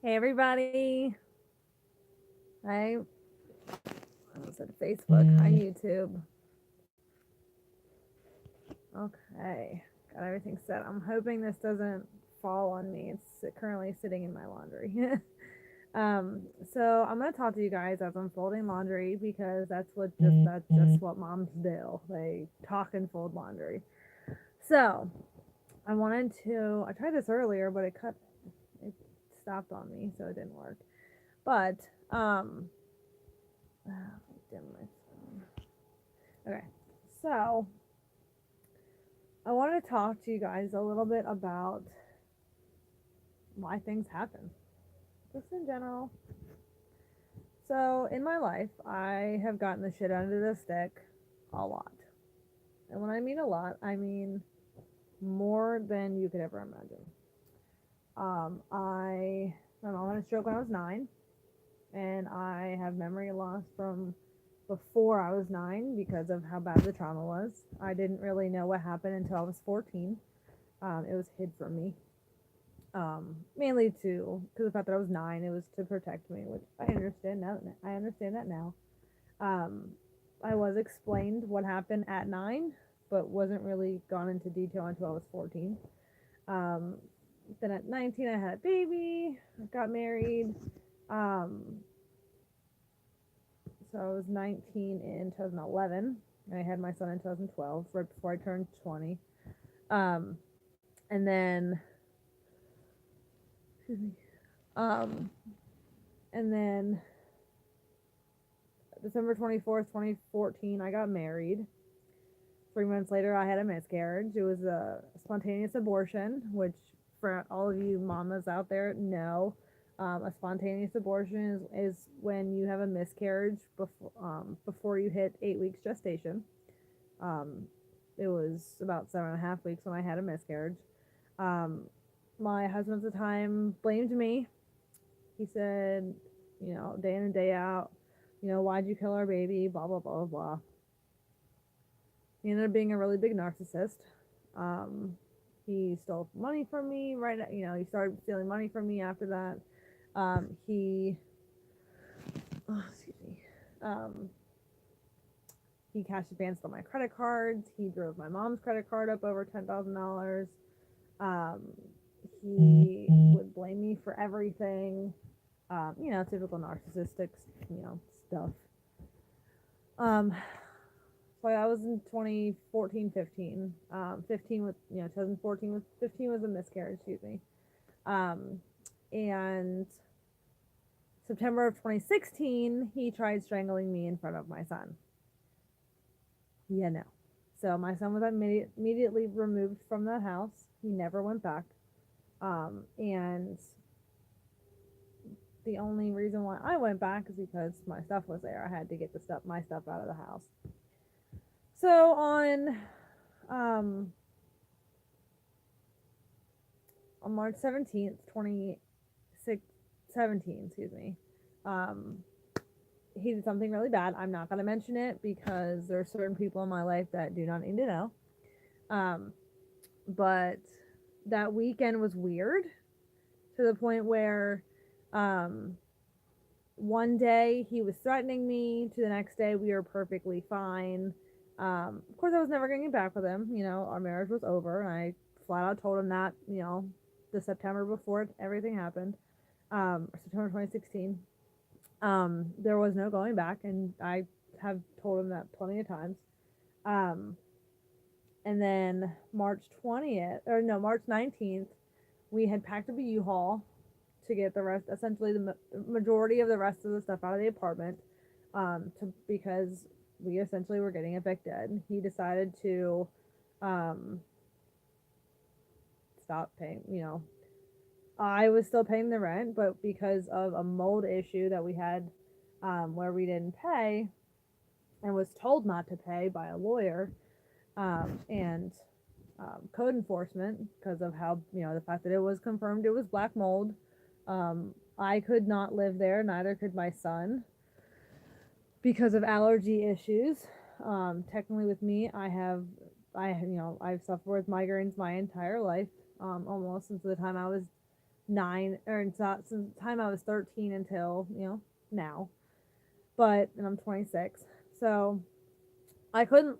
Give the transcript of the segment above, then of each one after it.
Hey everybody. Hi. I was at Facebook. Hi YouTube. Okay. Got everything set. I'm hoping this doesn't fall on me. It's currently sitting in my laundry. um, so I'm gonna talk to you guys as I'm folding laundry because that's just what moms do. They talk and fold laundry. So I tried this earlier, but it stopped on me, so it didn't work. But dim my phone. Okay. So I want to talk to you guys a little bit about why things happen, just in general. So, in my life, I have gotten the shit under the stick a lot. And when I mean a lot, I mean more than you could ever imagine. My mom had a stroke when I was 9, and I have memory loss from before I was 9 because of how bad the trauma was. I didn't really know what happened until I was 14. It was hid from me. Mainly to because the fact that I was 9, it was to protect me, which I understand now. I understand that now. Um, I was explained what happened at 9, but wasn't really gone into detail until I was 14. Um, then at 19, I had a baby. I got married. Um, so I was 19 in 2011. I had my son in 2012, right before I turned 20. Um, and then, excuse me. Um, and then December 24th, 2014, I got married. 3 months later, I had a miscarriage. It was a spontaneous abortion, which for all of you mamas out there know, a spontaneous abortion is when you have a miscarriage before you hit 8 weeks gestation. Um, it was about 7.5 weeks when I had a miscarriage. Um, my husband at the time blamed me. He said, day in and day out, why'd you kill our baby? Blah, blah, blah, blah. He ended up being a really big narcissist. Um, he stole money from me, right? He started stealing money from me after that. Excuse me. Um, he cashed advanced on my credit cards. He drove my mom's credit card up over $10,000. Um, he would blame me for everything. Typical narcissistic, stuff. Um, so I was in 2014, 15. 15 with, 2014 was 15 was a miscarriage, excuse me. Um, and September of 2016, he tried strangling me in front of my son. Yeah, no. So my son was immediately removed from that house. He never went back. And the only reason why I went back is because my stuff was there. I had to get my stuff out of the house. So um, on March 17th, 2017, excuse me, um, he did something really bad. I'm not going to mention it because there are certain people in my life that do not need to know. Um, but that weekend was weird to the point where um, one day he was threatening me, to the next day we were perfectly fine. Of course, I was never going to get back with him. Our marriage was over, and I flat out told him that, the September before everything happened, September 2016. There was no going back, and I have told him that plenty of times. Um, and then March 19th, we had packed up a U-Haul to get the rest, essentially majority of the rest of the stuff out of the apartment, because we essentially were getting evicted. He decided to um, stop paying. I was still paying the rent, but because of a mold issue that we had, where we didn't pay and was told not to pay by a lawyer, and code enforcement, because of how, the fact that it was confirmed it was black mold. I could not live there, neither could my son, because of allergy issues. Technically, with me, I've suffered with migraines my entire life, almost since the time I was 9, or it's not since the time I was 13 until, now. But, and I'm 26. So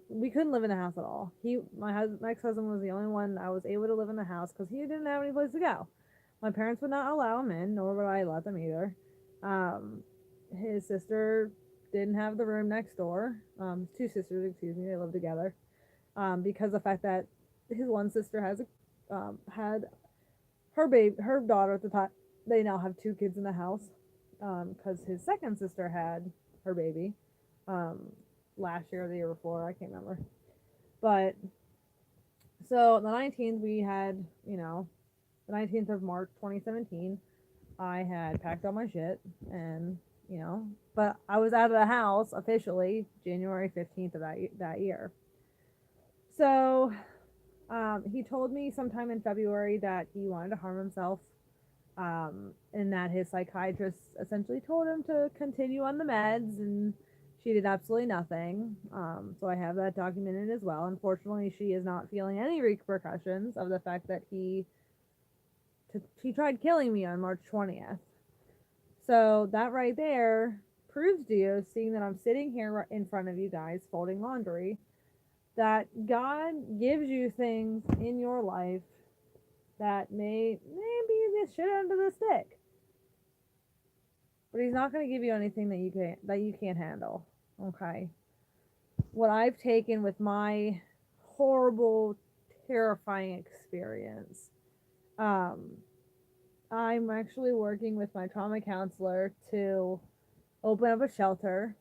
we couldn't live in the house at all. My ex-husband was the only one that was able to live in the house because he didn't have any place to go. My parents would not allow him in, nor would I let them either. Um, his sister didn't have the room next door. Two sisters, excuse me, they live together. Because the fact that his one sister had her daughter at the time. They now have two kids in the house. Because his second sister had her baby. Um, last year or the year before, I can't remember. But so the 19th, we had, the 19th of March 2017, I had packed all my shit and, but I was out of the house officially January 15th of that year. So he told me sometime in February that he wanted to harm himself, and that his psychiatrist essentially told him to continue on the meds, and she did absolutely nothing. So I have that documented as well. Unfortunately, she is not feeling any repercussions of the fact that he tried killing me on March 20th. So that right there proves to you, seeing that I'm sitting here in front of you guys folding laundry, that God gives you things in your life that may be the shit under the stick. But he's not going to give you anything that you can't handle. Okay? What I've taken with my horrible, terrifying experience, I'm actually working with my trauma counselor to open up a shelter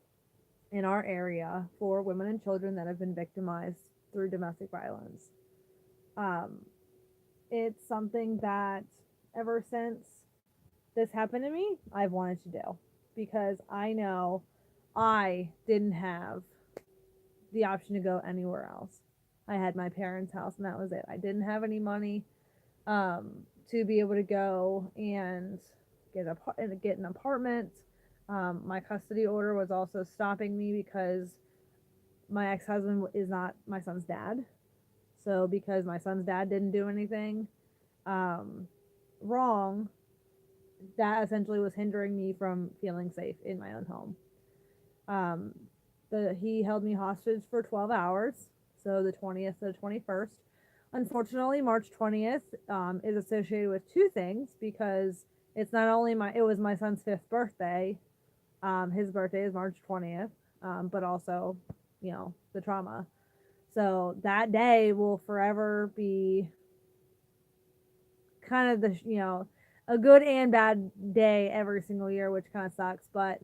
in our area for women and children that have been victimized through domestic violence. It's something that ever since this happened to me, I've wanted to do, because I know I didn't have the option to go anywhere else. I had my parents' house and that was it. I didn't have any money to be able to go and get an apartment. My custody order was also stopping me because my ex-husband is not my son's dad. So because my son's dad didn't do anything wrong, that essentially was hindering me from feeling safe in my own home. He held me hostage for 12 hours, so the 20th to the 21st. Unfortunately, March 20th is associated with two things, because it's not only it was my son's 5th birthday. His birthday is March 20th, but also, the trauma. So that day will forever be kind of a good and bad day every single year, which kind of sucks. But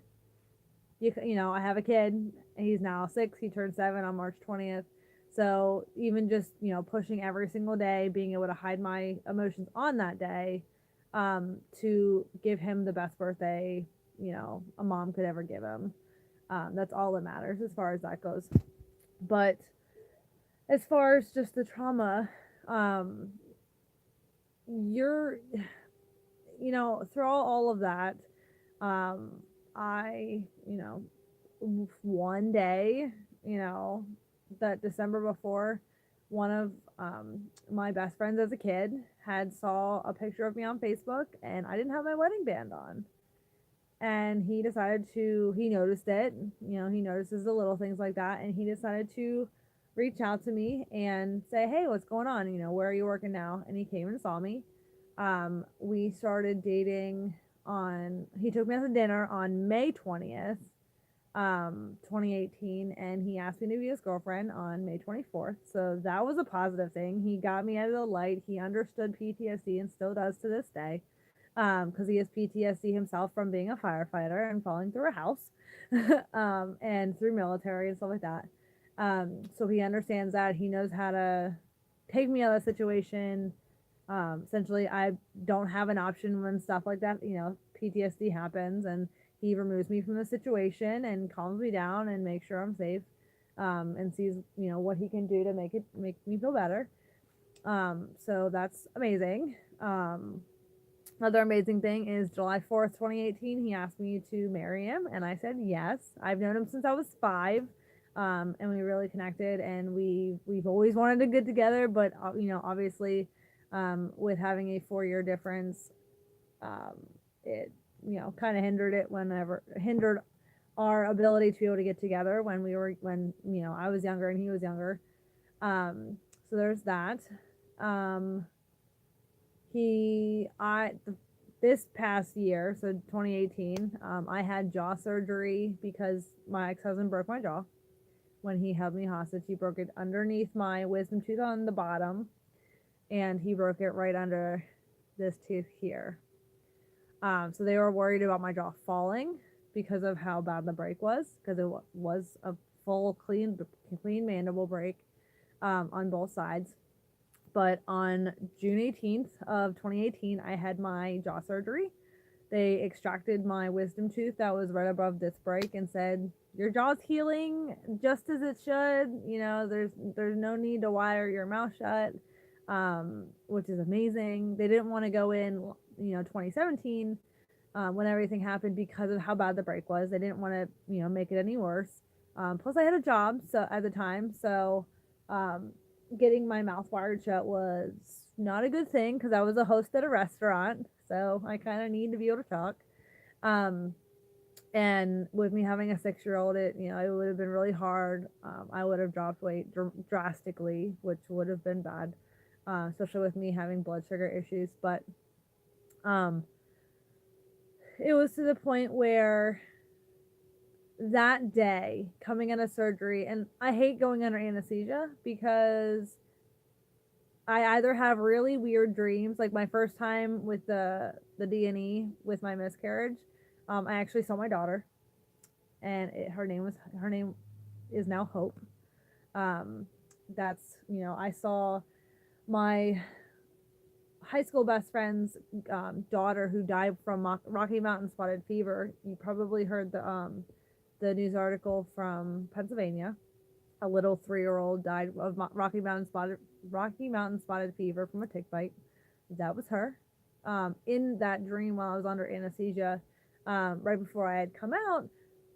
I have a kid. He's now 6. He turned 7 on March 20th. So even just pushing every single day, being able to hide my emotions on that day, to give him the best birthday a mom could ever give him. That's all that matters as far as that goes. But as far as just the trauma, you're through all of that, I one day, that December before, one of my best friends as a kid had saw a picture of me on Facebook, and I didn't have my wedding band on. And he noticed it, he notices the little things like that, and he decided to reach out to me and say, hey, what's going on? Where are you working now? And he came and saw me. We started dating he took me out to dinner on May 20th, 2018, and he asked me to be his girlfriend on May 24th. So that was a positive thing. He got me out of the light. He understood PTSD and still does to this day. Because he has PTSD himself from being a firefighter and falling through a house, and through military and stuff like that. So he understands that. He knows how to take me out of the situation. Essentially, I don't have an option when stuff like that, PTSD happens, and he removes me from the situation and calms me down and makes sure I'm safe, and sees, what he can do to make me feel better. So that's amazing. Another amazing thing is July 4th, 2018, he asked me to marry him, and I said yes. I've known him since I was 5, and we really connected, and we've always wanted to get together, but, obviously, with having a 4-year difference, It, kind of hindered our ability to be able to get together when I was younger and he was younger. So there's that. Um, he I This past year, so 2018, I had jaw surgery because my ex-husband broke my jaw when he held me hostage. He broke it underneath my wisdom tooth on the bottom, and he broke it right under this tooth here. So they were worried about my jaw falling because of how bad the break was, because it was a full clean mandible break on both sides. But on June 18th of 2018, I had my jaw surgery. They extracted my wisdom tooth that was right above this break and said, your jaw's healing just as it should. There's no need to wire your mouth shut, which is amazing. They didn't want to go in, 2017, when everything happened because of how bad the break was. They didn't want to, make it any worse. Plus, I had a job at the time, so getting my mouth wired shut was not a good thing because I was a host at a restaurant, so I kind of need to be able to talk. And with me having a 6-year-old, it would have been really hard. I would have dropped weight drastically, which would have been bad, especially with me having blood sugar issues. But it was to the point where that day coming out of surgery, and I hate going under anesthesia because I either have really weird dreams, like my first time with the D&E with my miscarriage. I actually saw my daughter, and her name is now Hope. That's I saw my high school best friend's daughter who died from Rocky Mountain spotted fever. You probably heard the news article from Pennsylvania. A little 3-year-old died of Rocky Mountain spotted fever from a tick bite. That was her. In that dream, while I was under anesthesia, right before I had come out,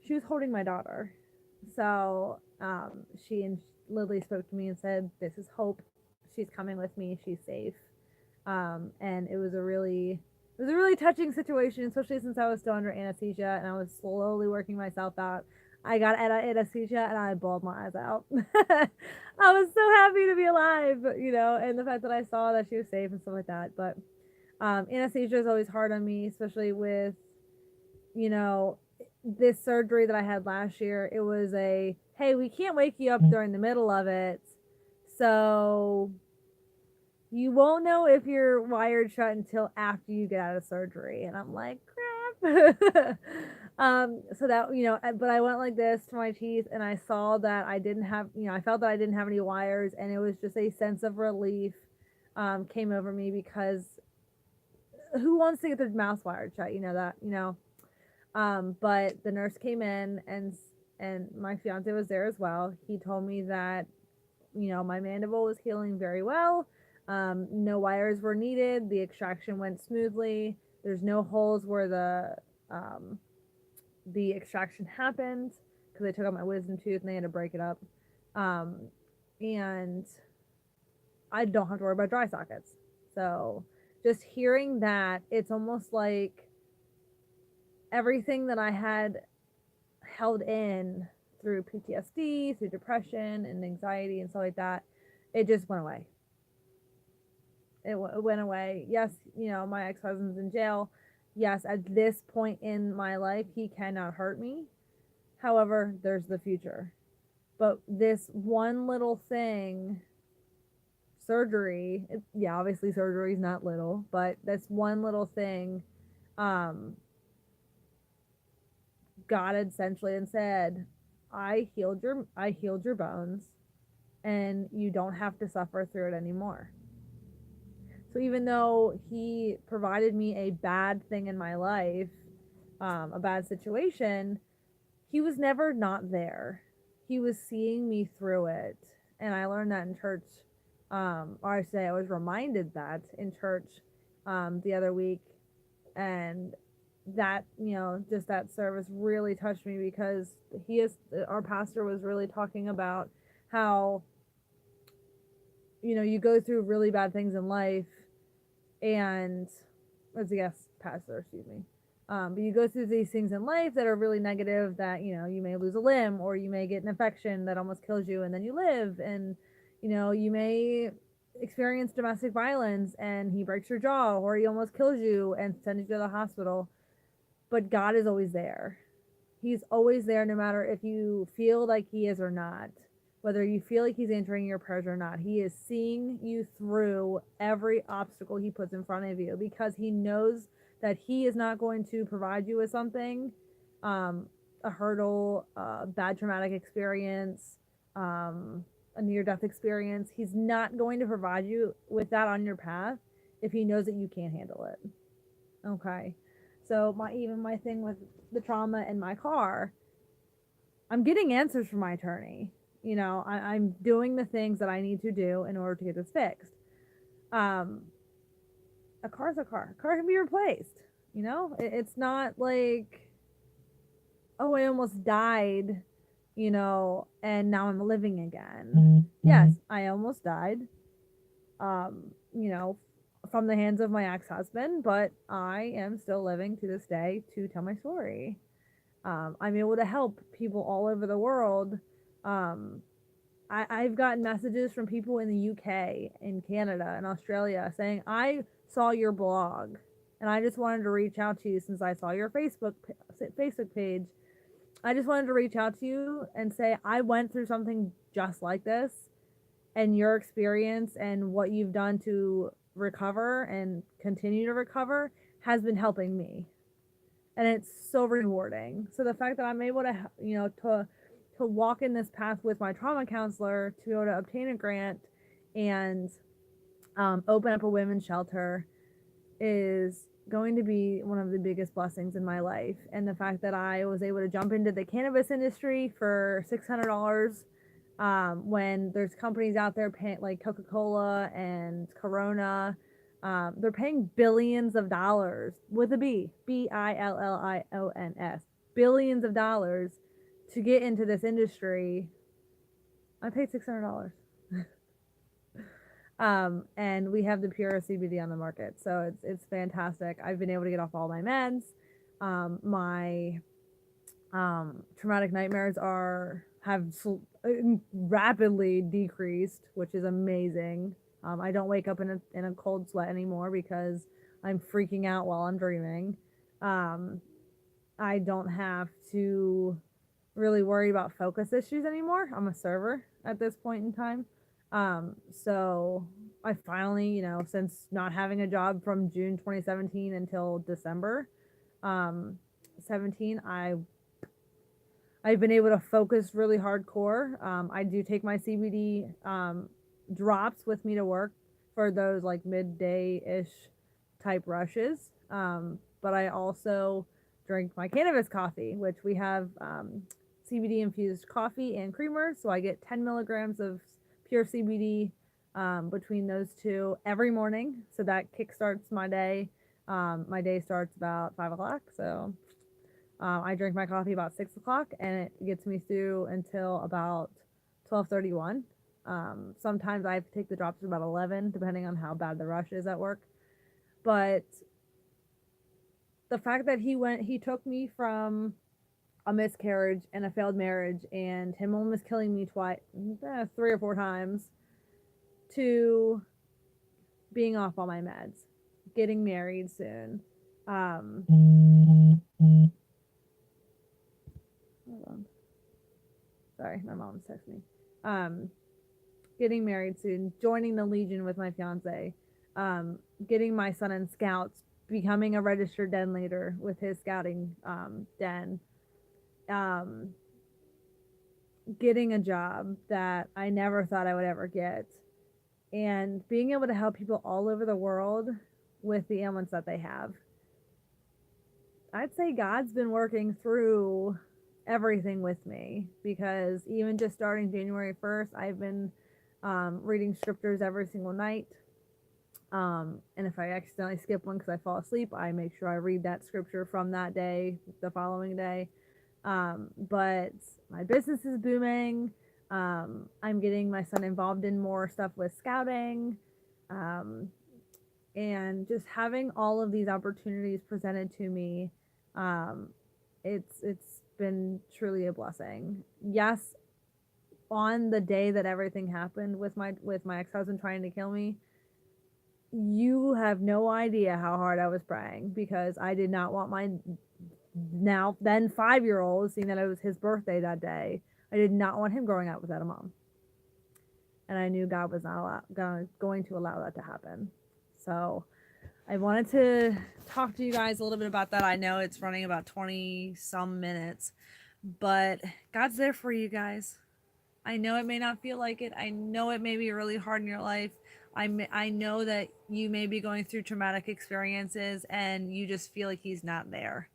she was holding my daughter. So she and Lily spoke to me and said, "This is Hope. She's coming with me. She's safe." And it was a really touching situation, especially since I was still under anesthesia and I was slowly working myself out. I got anesthesia and I bawled my eyes out. I was so happy to be alive, and the fact that I saw that she was safe and stuff like that. But anesthesia is always hard on me, especially with, this surgery that I had last year. It was hey, we can't wake you up during the middle of it. So you won't know if you're wired shut until after you get out of surgery. And I'm like, crap. So that, but I went like this to my teeth and I saw that I didn't have, I felt that I didn't have any wires, and it was just a sense of relief came over me, because who wants to get their mouth wired shut? But the nurse came in, and my fiance was there as well. He told me that, my mandible was healing very well. No wires were needed. The extraction went smoothly. There's no holes where the extraction happened, because they took out my wisdom tooth and they had to break it up. And I don't have to worry about dry sockets. So just hearing that, it's almost like everything that I had held in through PTSD, through depression and anxiety and stuff like that, it just went away. It went away. Yes, my ex-husband's in jail. Yes, at this point in my life, he cannot hurt me. However, there's the future. But this one little thing, surgery, obviously surgery is not little, but this one little thing, God essentially and said, I healed your bones, and you don't have to suffer through it anymore. So even though he provided me a bad thing in my life, a bad situation, he was never not there. He was seeing me through it. And I learned that in church, or I was reminded that in church the other week. And that, just that service really touched me, because our pastor was really talking about how, you go through really bad things in life, and as pass through, excuse me. But you go through these things in life that are really negative, that, you know, you may lose a limb, or you may get an infection that almost kills you and then you live, and, you know, you may experience domestic violence and he breaks your jaw, or he almost kills you and sends you to the hospital. But God is always there. He's always there, no matter if you feel like he is or not. Whether you feel like he's answering your prayers or not, he is seeing you through every obstacle he puts in front of you, because he knows that he is not going to provide you with something, a hurdle, a bad traumatic experience, a near-death experience. He's not going to provide you with that on your path if he knows that you can't handle it. Okay. So my thing with the trauma in my car, I'm getting answers from my attorney. You know, I'm doing the things that I need to do in order to get this fixed. A car's a car. A car can be replaced. You know, it's not like, oh, I almost died, you know, and now I'm living again. Mm-hmm. Yes, I almost died, you know, from the hands of my ex-husband, but I am still living to this day to tell my story. I'm able to help people all over the world. I've gotten messages from people in the UK, in Canada, and Australia saying, I saw your blog and I just wanted to reach out to you since I saw your Facebook page. I just wanted to reach out to you and say, I went through something just like this, and your experience and what you've done to recover and continue to recover has been helping me. And it's so rewarding. So the fact that I'm able to, you know, to walk in this path with my trauma counselor, to be able to obtain a grant and open up a women's shelter, is going to be one of the biggest blessings in my life. And the fact that I was able to jump into the cannabis industry for $600, when there's companies out there paying, like Coca-Cola and Corona, they're paying billions of dollars, with a B, Billions, billions of dollars to get into this industry. I paid $600. And we have the pure CBD on the market, so it's fantastic. I've been able to get off all my meds. My traumatic nightmares have rapidly decreased, which is amazing. I don't wake up in a cold sweat anymore because I'm freaking out while I'm dreaming. I don't have to really worry about focus issues anymore. I'm a server at this point in time. So I finally, you know, since not having a job from June 2017 until December 17, I've been able to focus really hardcore. I do take my CBD drops with me to work for those like midday-ish type rushes. But I also drink my cannabis coffee, which we have CBD infused coffee and creamer. So I get 10 milligrams of pure CBD between those two every morning. So that kickstarts my day. My day starts about 5 o'clock. So I drink my coffee about 6 o'clock, and it gets me through until about 12:31. Sometimes I have to take the drops at about 11, depending on how bad the rush is at work. But the fact that he took me from a miscarriage and a failed marriage and him almost killing me twice, 3 or 4 times, to being off all my meds, getting married soon. Hold on. Sorry, my mom's texting me. Getting married soon, joining the Legion with my fiance, getting my son in scouts, becoming a registered den leader with his scouting den, getting a job that I never thought I would ever get, and being able to help people all over the world with the ailments that they have. I'd say God's been working through everything with me, because even just starting January 1st, I've been reading scriptures every single night. And if I accidentally skip one because I fall asleep, I make sure I read that scripture from that day, the following day. But my business is booming. I'm getting my son involved in more stuff with scouting. and just having all of these opportunities presented to me, um, it's been truly a blessing. Yes, on the day that everything happened with my ex-husband trying to kill me, you have no idea how hard I was praying, because I did not want my now then 5-year-old, seeing that it was his birthday that day, I did not want him growing up without a mom, and I knew God was not going to allow that to happen. So I wanted to talk to you guys a little bit about that. I know it's running about 20 some minutes, but God's there for you guys. I know it may not feel like it. I know it may be really hard in your life. I know that you may be going through traumatic experiences and you just feel like he's not there.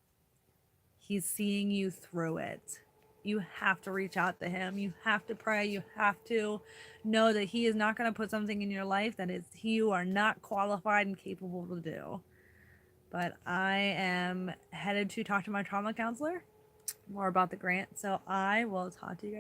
He's seeing you through it. You have to reach out to him. You have to pray. You have to know that he is not going to put something in your life that is you are not qualified and capable to do. But I am headed to talk to my trauma counselor more about the grant. So I will talk to you guys.